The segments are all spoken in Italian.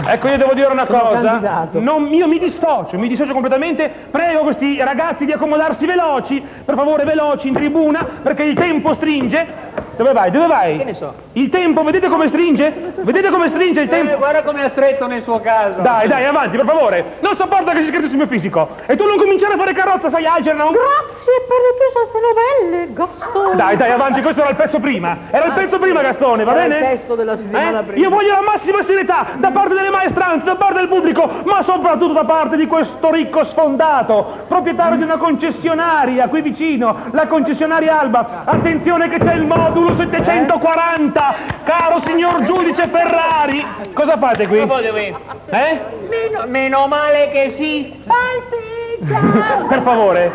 Ecco, io devo dire una cosa. candidato. Io mi dissocio completamente. Prego questi ragazzi di accomodarsi veloci, per favore veloci in tribuna, perché il tempo stringe. Dove vai? Dove vai? Che ne so. Il tempo, vedete come stringe? Vedete come stringe il tempo? Guarda come è stretto nel suo caso. Dai, dai, avanti, per favore. Non sopporto che si scherzi sul mio fisico. E tu non cominciare a fare carrozza, sai, Algernon? Grazie per le tue novelle, Gastone. Dai, dai, avanti, questo era il pezzo prima. Era il pezzo prima, Gastone, va bene? Il testo della settimana prima. Io voglio la massima serietà da parte delle maestranze, da parte del pubblico, ma soprattutto da parte di questo ricco sfondato, proprietario di una concessionaria qui vicino, la concessionaria Alba. Attenzione che c'è il modulo 740, caro signor giudice Ferrari. Cosa fate qui? Meno male che sì. Per favore,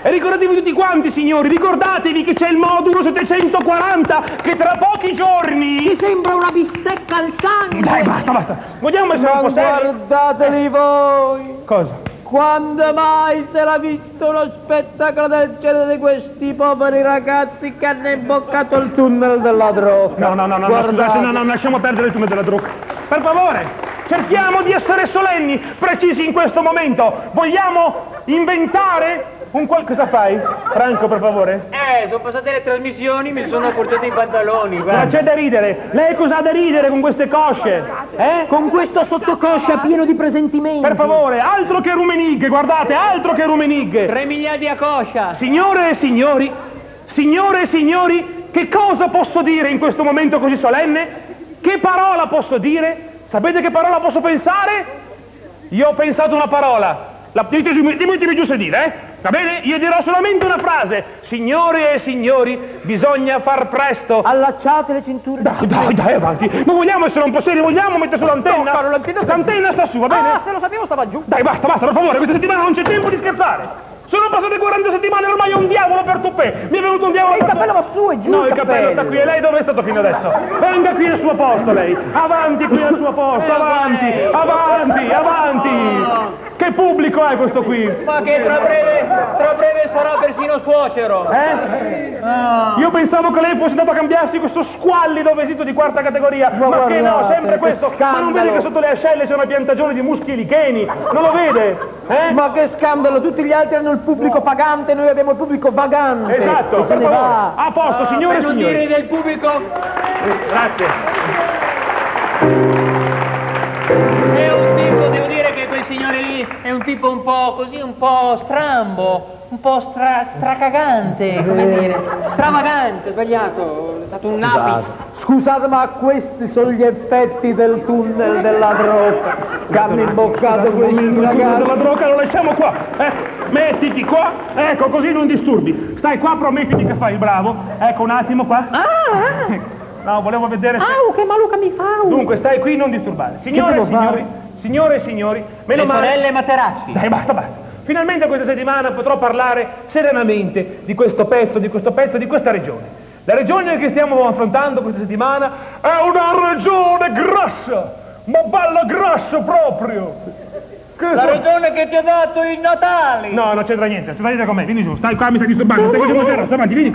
E ricordatevi tutti quanti, signori, ricordatevi che c'è il modulo 740 che tra pochi giorni... Ti sembra una bistecca al sangue. Dai, basta, basta. Vogliamo essere un po' seri? Guardateli voi. Cosa? Quando mai si era visto uno spettacolo del genere di questi poveri ragazzi che hanno imboccato il tunnel della droga? No, scusate, no, lasciamo perdere il tunnel della droga. Per favore, cerchiamo di essere solenni, precisi in questo momento. Vogliamo inventare un cosa fai? Franco, per favore? Sono passate le trasmissioni, mi sono accorciati i pantaloni, Ma guarda. c'è da ridere. Lei cosa ha da ridere con queste cosce? Con questo sottocoscia pieno di presentimenti. Per favore, altro che rumenighe, guardate, altro che rumenighe. 3 miliardi a coscia. Signore e signori, che cosa posso dire in questo momento così solenne? Che parola posso dire? Sapete che parola posso pensare? Io ho pensato una parola. Ditemi giù se dire, Va bene? Io dirò solamente una frase. Signore e signori, bisogna far presto. Allacciate le cinture. Dai, avanti. Ma vogliamo essere un po' seri? Vogliamo mettere sull'antenna? No, caro, l'antenna sta su, va bene? Ah, se lo sapevo stava giù. Dai, basta, per favore, questa settimana non c'è tempo di scherzare. Sono passate 40 settimane, ormai ho un diavolo per tuppè. Mi è venuto un diavolo per Il cappello va su e giù. No, il cappello sta qui. E lei dove è stato fino adesso? Venga qui al suo posto, lei. Avanti qui al suo posto, avanti. Che pubblico è questo qui? Ma che tra breve sarà persino suocero. Io pensavo che lei fosse andato a cambiarsi questo squallido vestito di quarta categoria. Ma che no, sempre questo. Ma non vede che sotto le ascelle c'è una piantagione di muschi licheni? Non lo vede? Ma che scandalo, tutti gli altri hanno il pubblico pagante, noi abbiamo il pubblico vagante. Esatto, E se per ne favore. va. A posto, signore e Per non signori. dire del pubblico, Grazie. è un tipo, devo dire che quel signore lì è un tipo un po' così, un po' strambo, un po' stracagante, come dire, stravagante, sbagliato, è stato un apis. Scusate, ma questi sono gli effetti del tunnel della droga che hanno imboccato questi Il ragazzi. della droga lo lasciamo qua. Mettiti qua. Ecco, così non disturbi. Stai qua, promettiti che fai il bravo. Ecco, un attimo qua. No, volevo vedere se... Che maluca mi fa! Dunque, stai qui, non disturbare. Signore e signori, meno Le male... sorelle Materassi. Dai, basta. Finalmente questa settimana potrò parlare serenamente di questo pezzo, di questa regione. La regione che stiamo affrontando questa settimana è una regione grassa, ma bella grassa proprio. La regione che ti ha dato i Natali. No, non c'entra niente con me, vieni giù, stai qua, mi stai disturbando, stai facendo terrazza, avanti, vieni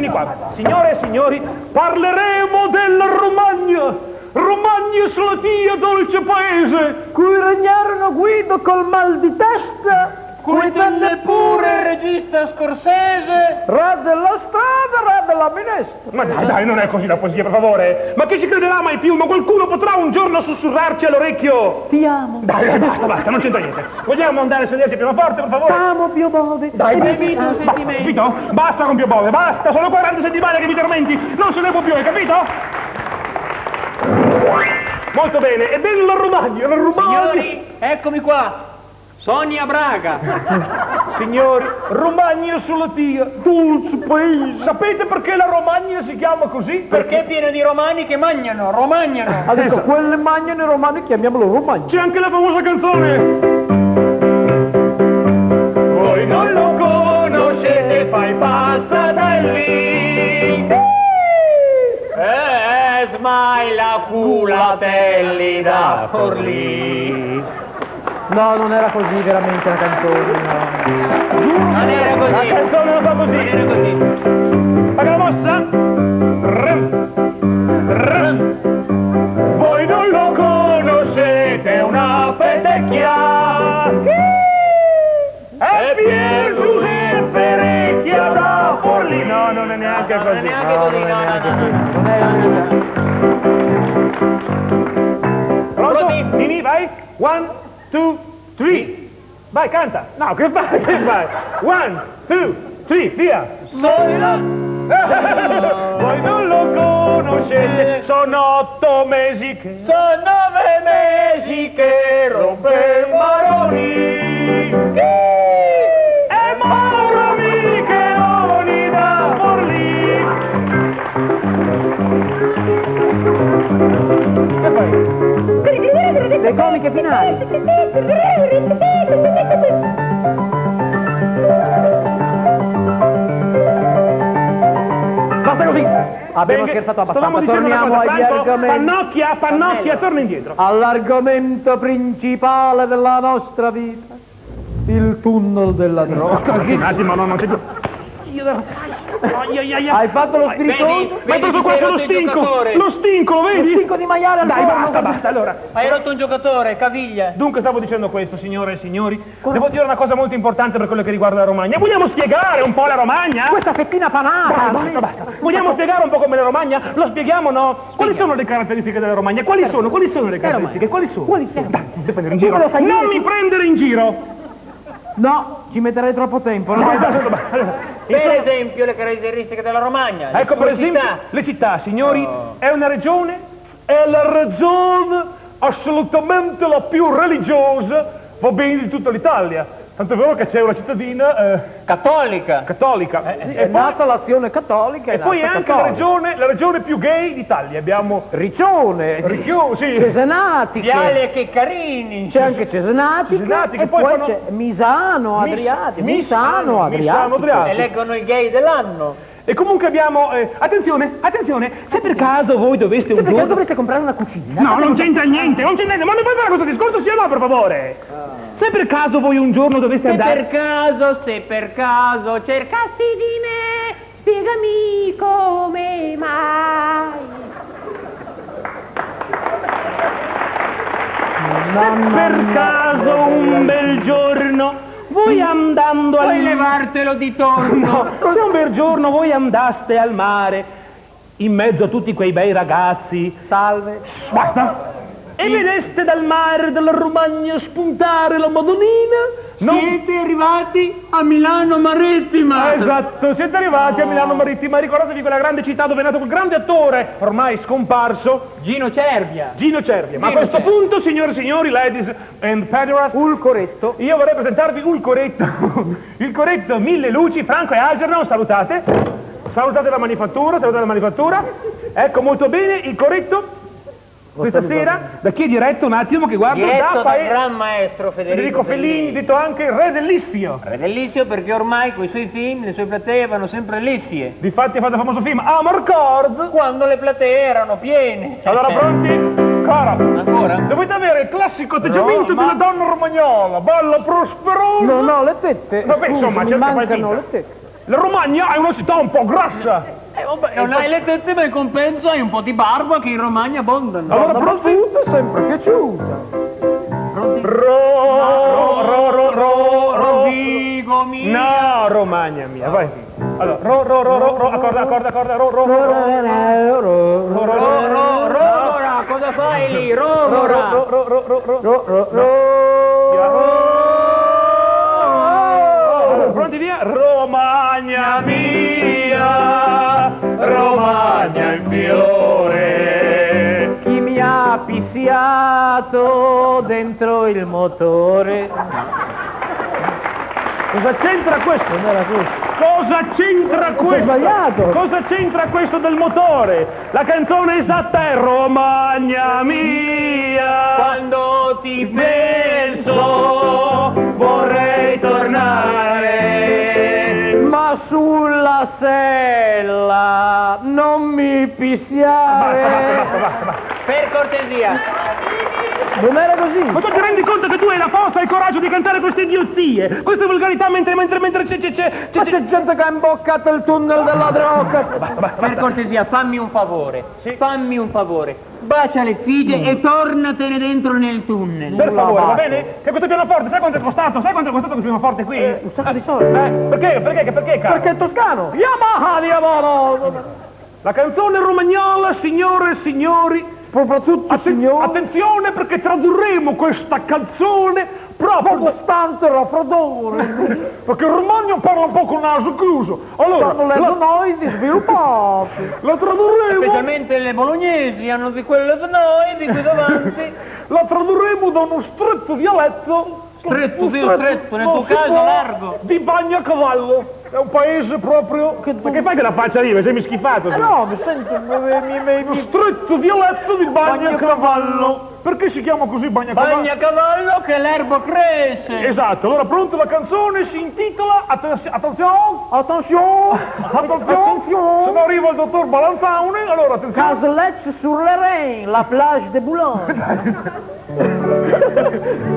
qua. Signore e signori, parleremo della Romagna. Romagna Slatia, dolce paese. Cui regnarono Guido col mal di testa, Cui tenne pure il regista Scorsese. Ra della strada, ra della minestra. Ma dai, non è così la poesia, per favore. Ma chi ci crederà mai più? Ma qualcuno potrà un giorno sussurrarci all'orecchio? Ti amo. Dai, basta, non c'entra niente. Vogliamo andare a sederci pianoforte, per favore? Amo Pio Bove. Dai, Evita un sentimento. capito? Basta con Pio Bove, basta, sono 40 settimane che mi tormenti, non se ne può più, hai capito? Molto bene, e della Romagna, la Romagna. Signori, eccomi qua. Sonia Braga. Signori, Romagna Slatia, dolce paese. Sapete perché la Romagna si chiama così? Perché è pieno di romani che mangiano, romagnano. Ha detto, quelle mangiano i romani, chiamiamolo romani. C'è anche la famosa canzone. Voi non lo conoscete, fai passa da lì. Smai la culatelli da Forlì. No, non era così veramente la canzone, no. Non era La così. canzone non fa così. Non era così. Paga la mossa. Rum. Voi non lo conoscete. mica non è così. neanche così, no. Non è Pronto? Pronti? Nini, vai. 1, 2, 3. Vai, canta. No, che fai? Che fai? 1, 2, 3, via. Voi non lo conoscete, sono 8 mesi che... Sono 9 mesi che rompe i maroni. E Mauro Micheloni da Forlì. Che fai? le comiche finali. Basta così. Abbiamo Benché- scherzato stavamo abbastanza, dicendo una torniamo cosa, agli Franco, argomenti. Pannocchia, torna indietro. All'argomento principale della nostra vita, il tunnel della droga. Un attimo, no, non c'è più. Hai fatto lo spiritoso? Ma hai preso ti qua sei lo rotto il stinco! giocatore. Lo stinco, lo Lo vedi? stinco di maiale al Dai, forno. basta, allora. Hai rotto un giocatore, Caviglia. Dunque stavo dicendo questo, signore e signori. Devo dire una cosa molto importante per quello che riguarda la Romagna. Vogliamo spiegare un po' la Romagna? Questa fettina panata. Basta. Vogliamo spiegare un po' come la Romagna? Lo spieghiamo, no? Quali sono le caratteristiche della Romagna? Quali sono le caratteristiche? Quali sono? Dai, non mi prendere in giro. lo sai Non dire mi tu? prendere in giro! No, ci metterei troppo tempo. No? Basta. Allora, Per esempio le caratteristiche della Romagna. le ecco sue per esempio città. le città, signori, è una regione, è la regione assolutamente la più religiosa, va bene, di tutta l'Italia. Tanto è vero che c'è una cittadina Cattolica. cattolica. È nata l'azione cattolica. E poi è anche la regione più gay d'Italia. Abbiamo Riccione, sì. Cesenati. Viale che carini. C'è anche Cesenati Cesenatiche, e poi poi fanno- c'è Misano Adriatico. Misano Adriatico. Eleggono il gay dell'anno. E comunque abbiamo... attenzione, se per caso voi doveste un Perché giorno... dovreste comprare una cucina? No, non c'entra niente, ma non mi fai fare questo discorso sia là, per favore. Se per caso voi un giorno doveste Se andare... per caso cercassi di me, spiegami come mai. Se per caso un bel giorno voi andando Puoi al... levartelo di torno. Se un bel giorno voi andaste al mare, in mezzo a tutti quei bei ragazzi... Salve. Basta! E vedeste dal mare della Romagna spuntare la Madonnina... Siete arrivati a Milano Marittima. Esatto, siete arrivati a Milano Marittima, ricordatevi quella grande città dove è nato quel grande attore, ormai scomparso, Gino Cervia. Gino Cervia. Ma a Gino questo Cervia. punto, signore e signori, ladies and pederast, Ulcoretto. io vorrei presentarvi il corretto Mille Luci, Franco e Algernon, salutate. Salutate la manifattura. Ecco, molto bene, il corretto. Questa sera, da chi è diretto un attimo, che guarda, Diretto da dal gran maestro Federico Fellini, detto anche il re dell'Issio. Re dell'Issio perché ormai con i suoi film le sue platee vanno sempre lissie. Difatti ha fatto il famoso film Amarcord. Quando le platee erano piene. Allora, pronti? Cara, Ancora? dovete avere il classico atteggiamento della donna romagnola, bella prosperosa. Non ho le tette. Vabbè, Scusi, insomma, mi certo, fai mancano finta. le tette. La Romagna è una città un po' grassa. Non hai le tette, ma in compenso hai un po' di barba che in Romagna abbondano. Allora, La pronti? battuta è sempre piaciuta. Rovigo mio. No, Romagna mia, vai. Allora, accorda, Romora, cosa fai lì? Romora. Pronti via? Romagna mia, Romagna in fiore. Chi mi ha pissiato dentro il motore? Cosa c'entra questo? Non era questo. Cosa c'entra questo? sbagliato. Cosa c'entra questo del motore? La canzone esatta è Romagna mia. Quando ti penso vorrei tornare. Ma sulla sella non mi pissiare. Basta. Per cortesia. Non era così. Ma tu ti rendi conto che tu hai la forza e il coraggio di cantare queste idiozie, queste volgarità mentre c'è gente che ha imboccato il tunnel della droga. Per cortesia, fammi un favore. Fammi un favore. Bacia l'effigie e tornatene dentro nel tunnel. Per favore, va bene? Che questo pianoforte, sai quanto è costato? Sai quanto è costato questo pianoforte qui? Un sacco di soldi. Perché, caro? Perché è toscano. Yamaha, diavolo. La canzone romagnola, signore e signori, Soprattutto, signori. attenzione perché tradurremo questa canzone proprio Poco stante raffreddore. perché il romagno parla un po' con il naso chiuso. Allora, Sono le etnoidi sviluppati. la tradurremo, Specialmente le bolognesi hanno di quelle di noi, di qui davanti. la tradurremo da uno stretto dialetto. Stretto, Un Dio, stretto, nel non tuo si caso può, largo. Di Bagnacavallo. È un paese proprio. Ma che fai che la faccia lì? Sei schifato? No, mi sento. Lo stretto dialetto di Bagnacavallo. Perché si chiama così Bagnacavallo? Bagnacavallo che l'erbo cresce. Esatto, allora pronto, la canzone si intitola attenzione, Attenzione. se no arriva il dottor Balanzaune, allora attenzione. Caselec sur le Reine, la plage de Boulogne.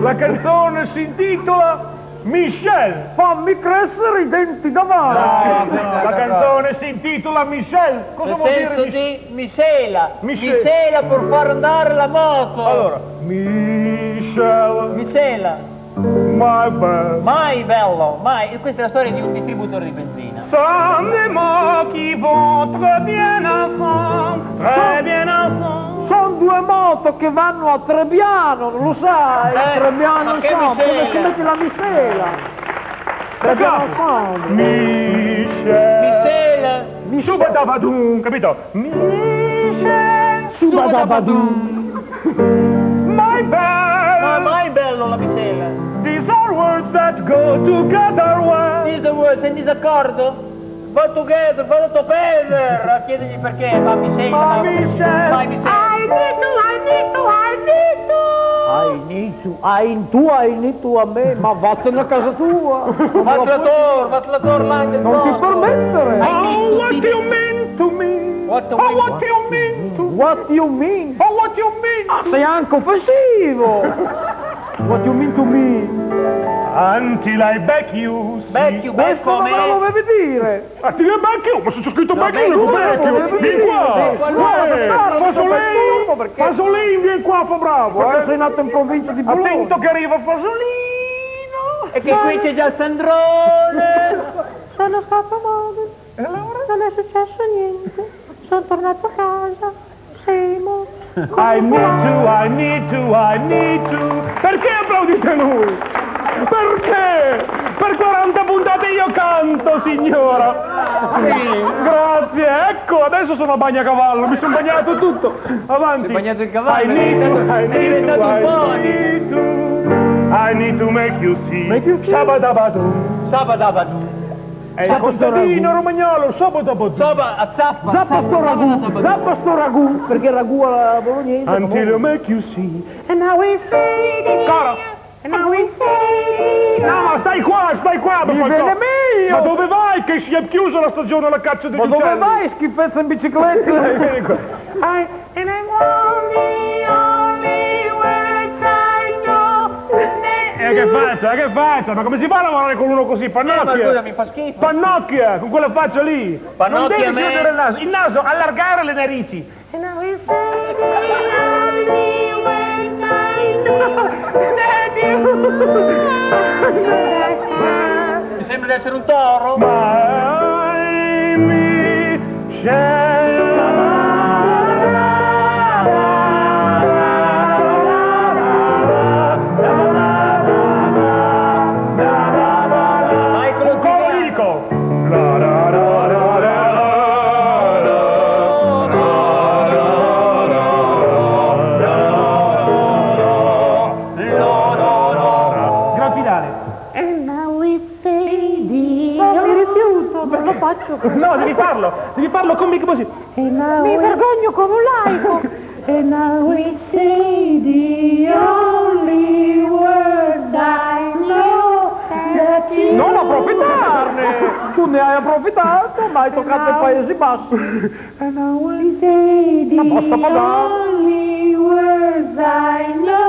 La canzone si intitola Michel. Fammi crescere i denti davanti. La canzone si intitola Michel. Cosa Nel vuol dire senso Michel? di miscela. Miscela. Miscela per far andare la moto. Allora, Michel, Miscela. my bad. Mai bello, mai. Questa è la storia di un distributore di benzina. Sont des mots qui vont très bien ensemble, très bien ensemble. Sono due moto che vanno a Trebbiano, lo sai? Trebbiano ma che ensemble, dove miscela? si mette la miscela. Trebbiano ensemble. Michel. Miscela. Subadabadum, capito? Michel. Subadabadum. My Ma bad. mai bello la miscela. These are words that go together well. These words, sei in disaccordo? Va together, va together. A chiedergli perché, ma miscela. Ma Michel. Mai miscela. I need to a me, ma vattene a casa tua. Vattene tor là in del Non ti posto. permettere. Oh, what do you mean to me? What do Oh, you what do you mean to me? What you mean? Oh, what do you mean? Sei anche offensivo. What you mean to me? Until I back you. see. Back you, back Questo non me lo come? dovevi dire. Until I back you. Ma se c'è scritto back back you, you, back you. back you. Vieni qua. No, lascia stare, Fasolin. perché- Fasolin, vieni qua, fa bravo. Perché sei nato in provincia di Bologna. Attento che arriva Fasolino. E che qui c'è già Sandrone. Sono stato male, E allora? non è successo niente. Sono tornato a casa. Simo. I need to. Perché applaudite lui? Perché? Per 40 puntate io canto, signora. Grazie, ecco, adesso sono a bagnacavallo, mi sono bagnato tutto. Avanti. Si è bagnato il cavallo, I need to make you see. Make you see. Shabadabadu. Sabadabadu. È il contadino romagnolo, shabadabadu. Soba, a zappa. Zappa sto ragù, zappa sto ragù, perché ragù alla bolognese. Until you make you see. And now we say Caro, and now we say no, ma stai qua, per Mi favore. viene meglio. Ma dove vai che si è chiusa la stagione alla caccia degli Ma dove uccelli? vai, schifezza in bicicletta? Vieni qua. and I want the only words I know. Che faccia? Ma come si fa a lavorare con uno così? Ma scusa, Pannocchia! mi fa schifo. Pannocchia! Con quella faccia lì! Pannocchia Non devi a me. chiudere il naso, allargare le narici! And now we say the only words I know. Mi sembra di essere un toro. My Michelle. Michael Ancora Zigano. dico! La la la la la Gran finale! And now we say the no, mi rifiuto, non lo faccio. No, devi farlo come così! Mi vergogno come un laico. And now we say the only words I know that you Non approfittarne! Tu ne hai approfittato, ma hai toccato i Paesi Bassi. And now we say the posso parlare? only words I know